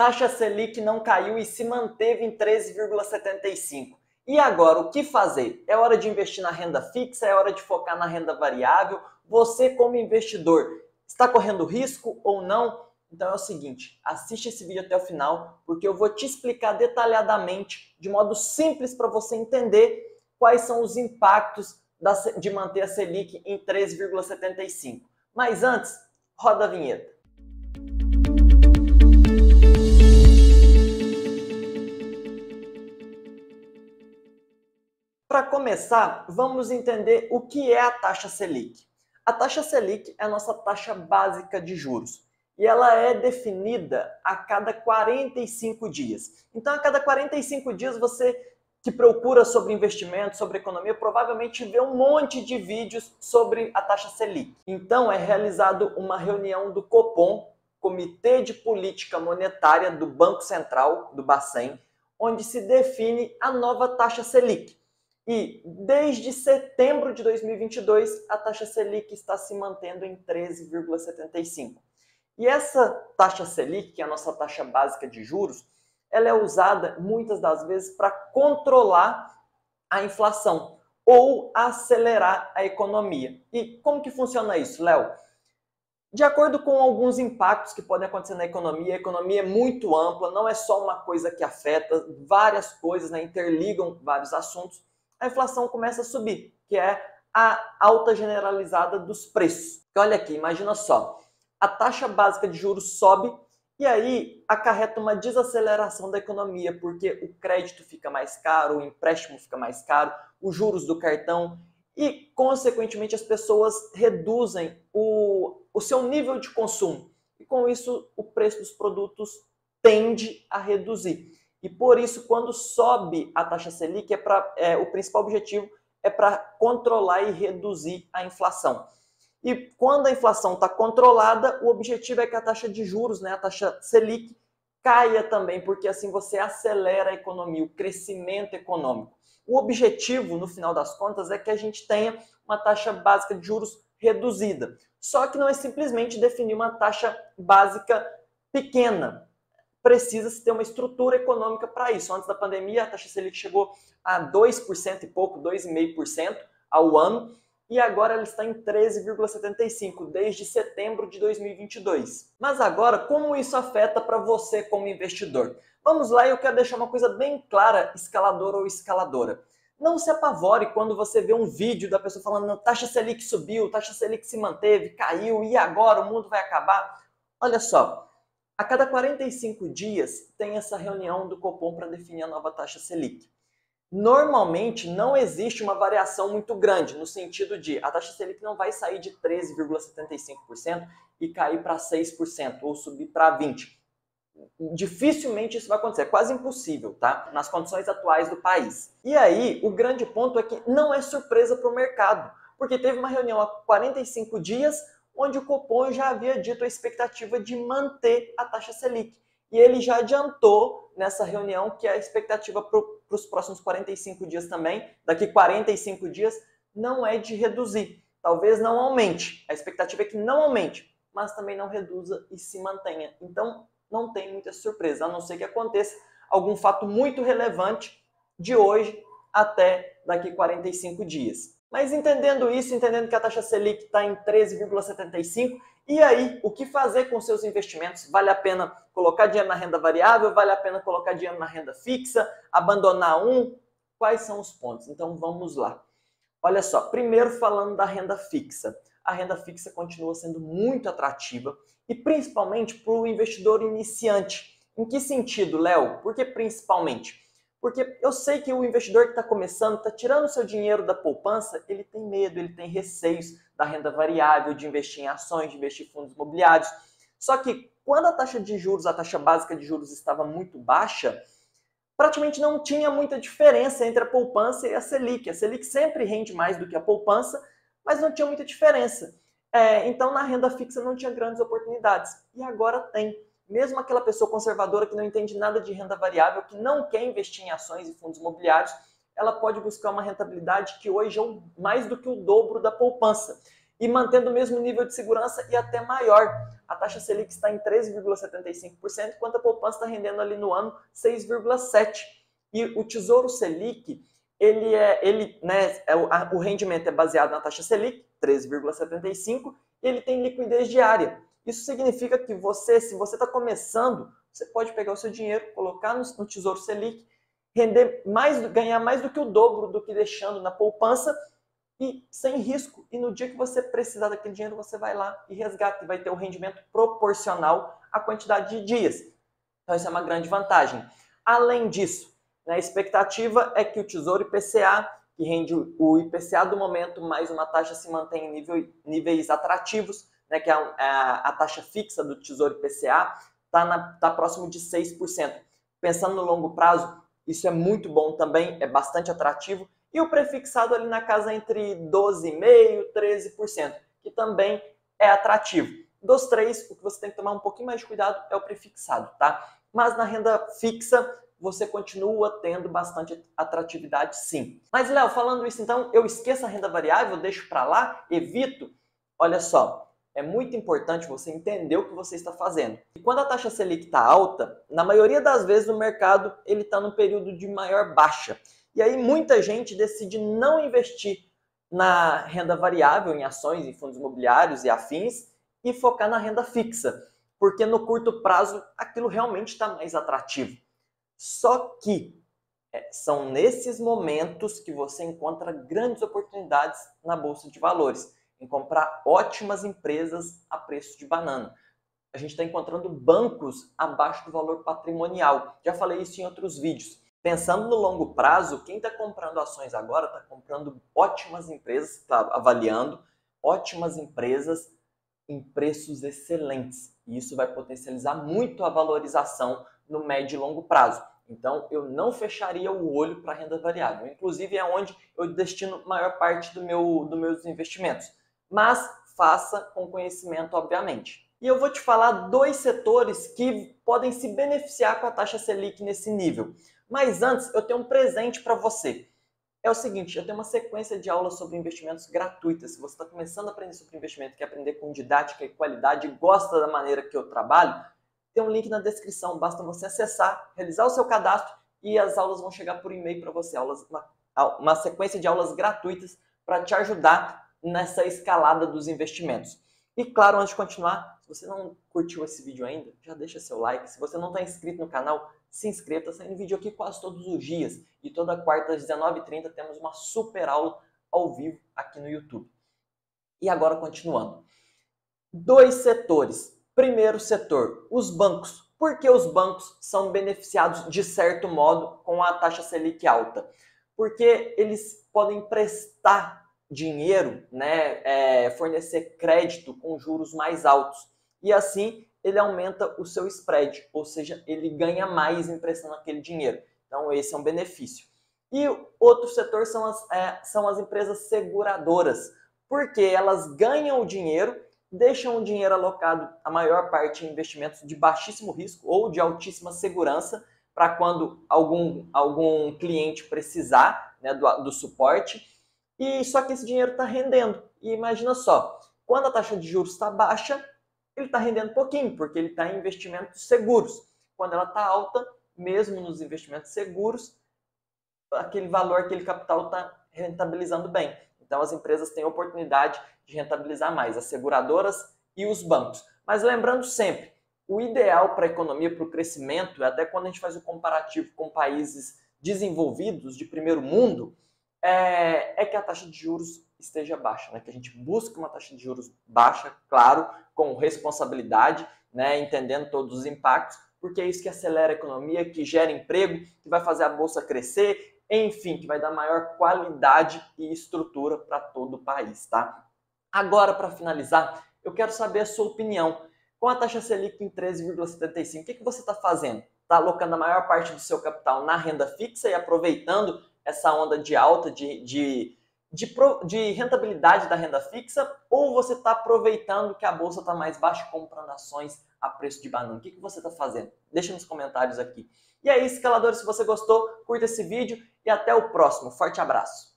Taxa Selic não caiu e se manteve em 13,75. E agora, o que fazer? É hora de investir na renda fixa? É hora de focar na renda variável? Você, como investidor, está correndo risco ou não? Então é o seguinte, assiste esse vídeo até o final, porque eu vou te explicar detalhadamente, de modo simples para você entender quais são os impactos de manter a Selic em 13,75. Mas antes, roda a vinheta. Para começar, vamos entender o que é a taxa Selic. A taxa Selic é a nossa taxa básica de juros e ela é definida a cada 45 dias. Então, a cada 45 dias, você que procura sobre investimento, sobre economia, provavelmente vê um monte de vídeos sobre a taxa Selic. Então, é realizado uma reunião do Copom, Comitê de Política Monetária do Banco Central, do Bacen, onde se define a nova taxa Selic. E desde setembro de 2022, a taxa Selic está se mantendo em 13,75. E essa taxa Selic, que é a nossa taxa básica de juros, ela é usada muitas das vezes para controlar a inflação ou acelerar a economia. E como que funciona isso, Léo? De acordo com alguns impactos que podem acontecer na economia, a economia é muito ampla, não é só uma coisa que afeta, várias coisas, né, interligam vários assuntos. A inflação começa a subir, que é a alta generalizada dos preços. E olha aqui, imagina só, a taxa básica de juros sobe e aí acarreta uma desaceleração da economia, porque o crédito fica mais caro, o empréstimo fica mais caro, os juros do cartão e, consequentemente, as pessoas reduzem o seu nível de consumo. E com isso, o preço dos produtos tende a reduzir. E por isso, quando sobe a taxa Selic, o principal objetivo é para controlar e reduzir a inflação. E quando a inflação está controlada, o objetivo é que a taxa de juros, né, a taxa Selic, caia também, porque assim você acelera a economia, o crescimento econômico. O objetivo, no final das contas, é que a gente tenha uma taxa básica de juros reduzida. Só que não é simplesmente definir uma taxa básica pequena. Precisa-se ter uma estrutura econômica para isso. Antes da pandemia, a taxa Selic chegou a 2% e pouco, 2,5% ao ano, e agora ela está em 13,75% desde setembro de 2022. Mas agora, como isso afeta para você como investidor? Vamos lá, eu quero deixar uma coisa bem clara, escalador ou escaladora. Não se apavore quando você vê um vídeo da pessoa falando taxa Selic subiu, taxa Selic se manteve, caiu, e agora o mundo vai acabar. Olha só, a cada 45 dias tem essa reunião do Copom para definir a nova taxa Selic. Normalmente não existe uma variação muito grande, no sentido de a taxa Selic não vai sair de 13,75% e cair para 6% ou subir para 20%. Dificilmente isso vai acontecer, é quase impossível, tá? Nas condições atuais do país. E aí, o grande ponto é que não é surpresa para o mercado, porque teve uma reunião há 45 dias onde o Copom já havia dito a expectativa de manter a taxa Selic. E ele já adiantou nessa reunião que a expectativa para os próximos 45 dias também, daqui 45 dias, não é de reduzir. Talvez não aumente. A expectativa é que não aumente, mas também não reduza e se mantenha. Então, não tem muita surpresa, a não ser que aconteça algum fato muito relevante de hoje até daqui 45 dias. Mas entendendo isso, entendendo que a taxa Selic está em 13,75, e aí, o que fazer com seus investimentos? Vale a pena colocar dinheiro na renda variável? Vale a pena colocar dinheiro na renda fixa? Abandonar um? Quais são os pontos? Então vamos lá. Olha só, primeiro falando da renda fixa. A renda fixa continua sendo muito atrativa e principalmente para o investidor iniciante. Em que sentido, Léo? Por que principalmente? Porque eu sei que o investidor que está começando, está tirando seu dinheiro da poupança, ele tem medo, ele tem receios da renda variável, de investir em ações, de investir em fundos imobiliários. Só que quando a taxa de juros, a taxa básica de juros estava muito baixa, praticamente não tinha muita diferença entre a poupança e a Selic. A Selic sempre rende mais do que a poupança, mas não tinha muita diferença. Então, na renda fixa não tinha grandes oportunidades. E agora tem. Mesmo aquela pessoa conservadora que não entende nada de renda variável, que não quer investir em ações e fundos imobiliários, ela pode buscar uma rentabilidade que hoje é mais do que o dobro da poupança. e mantendo o mesmo nível de segurança e até maior. A taxa Selic está em 13,75%, enquanto a poupança está rendendo ali no ano 6,7%. E o Tesouro Selic, o rendimento é baseado na taxa Selic, 13,75%, e ele tem liquidez diária. Isso significa que se você está começando, você pode pegar o seu dinheiro, colocar no Tesouro Selic, ganhar mais do que o dobro do que deixando na poupança e sem risco. E no dia que você precisar daquele dinheiro, você vai lá e resgata e vai ter um rendimento proporcional à quantidade de dias. Então, isso é uma grande vantagem. Além disso, a expectativa é que o Tesouro IPCA, que rende o IPCA do momento, mais uma taxa se mantém em níveis atrativos, né, que é a taxa fixa do Tesouro IPCA, está próximo de 6%. Pensando no longo prazo, isso é muito bom também, é bastante atrativo. E o prefixado ali na casa entre 12,5% e 13%, que também é atrativo. Dos três, o que você tem que tomar um pouquinho mais de cuidado é o prefixado, tá? Mas na renda fixa, você continua tendo bastante atratividade, sim. Mas, Léo, falando isso, então, eu esqueço a renda variável, deixo para lá, evito? Olha só, é muito importante você entender o que você está fazendo. E quando a taxa Selic está alta, na maioria das vezes o mercado está num período de maior baixa. E aí muita gente decide não investir na renda variável, em ações, em fundos imobiliários e afins, e focar na renda fixa, porque no curto prazo aquilo realmente está mais atrativo. Só que são nesses momentos que você encontra grandes oportunidades na Bolsa de Valores, em comprar ótimas empresas a preço de banana. A gente está encontrando bancos abaixo do valor patrimonial. Já falei isso em outros vídeos. Pensando no longo prazo, quem está comprando ações agora está comprando ótimas empresas, está avaliando ótimas empresas em preços excelentes. E isso vai potencializar muito a valorização no médio e longo prazo. Então, eu não fecharia o olho para a renda variável. Inclusive, é onde eu destino a maior parte dos meus investimentos. Mas faça com conhecimento, obviamente. E eu vou te falar dois setores que podem se beneficiar com a taxa Selic nesse nível. Mas antes, eu tenho um presente para você. É o seguinte, eu tenho uma sequência de aulas sobre investimentos gratuitas. Se você está começando a aprender sobre investimento, quer aprender com didática e qualidade, gosta da maneira que eu trabalho, tem um link na descrição. Basta você acessar, realizar o seu cadastro e as aulas vão chegar por e-mail para você. Uma sequência de aulas gratuitas para te ajudar nessa escalada dos investimentos. E claro, antes de continuar, se você não curtiu esse vídeo ainda, já deixa seu like. Se você não está inscrito no canal, se inscreva. Está saindo vídeo aqui quase todos os dias. E toda quarta às 19h30 temos uma super aula ao vivo aqui no YouTube. E agora continuando. Dois setores. Primeiro setor, os bancos. Por que os bancos são beneficiados de certo modo com a taxa Selic alta? Porque eles podem emprestar dinheiro, fornecer crédito com juros mais altos. E assim ele aumenta o seu spread, ou seja, ele ganha mais emprestando aquele dinheiro. Então esse é um benefício. E outro setor são as empresas seguradoras, porque elas ganham o dinheiro, deixam o dinheiro alocado, a maior parte em investimentos de baixíssimo risco ou de altíssima segurança, para quando algum cliente precisar, né, do suporte. E só que esse dinheiro está rendendo. E imagina só, quando a taxa de juros está baixa, ele está rendendo pouquinho, porque ele está em investimentos seguros. Quando ela está alta, mesmo nos investimentos seguros, aquele valor, aquele capital está rentabilizando bem. Então as empresas têm a oportunidade de rentabilizar mais, as seguradoras e os bancos. Mas lembrando sempre, o ideal para a economia, para o crescimento, até quando a gente faz o comparativo com países desenvolvidos de primeiro mundo, é que a taxa de juros esteja baixa, né? Que a gente busque uma taxa de juros baixa, claro, com responsabilidade, né? Entendendo todos os impactos, porque é isso que acelera a economia, que gera emprego, que vai fazer a bolsa crescer, enfim, que vai dar maior qualidade e estrutura para todo o país, tá? Agora, para finalizar, eu quero saber a sua opinião. Com a taxa Selic em 13,75, o que você está fazendo? Está alocando a maior parte do seu capital na renda fixa e aproveitando essa onda de alta de rentabilidade da renda fixa, ou você está aproveitando que a bolsa está mais baixa e comprando ações a preço de banana? O que você está fazendo? Deixa nos comentários aqui. E é isso, escaladores, se você gostou, curta esse vídeo e até o próximo. Forte abraço!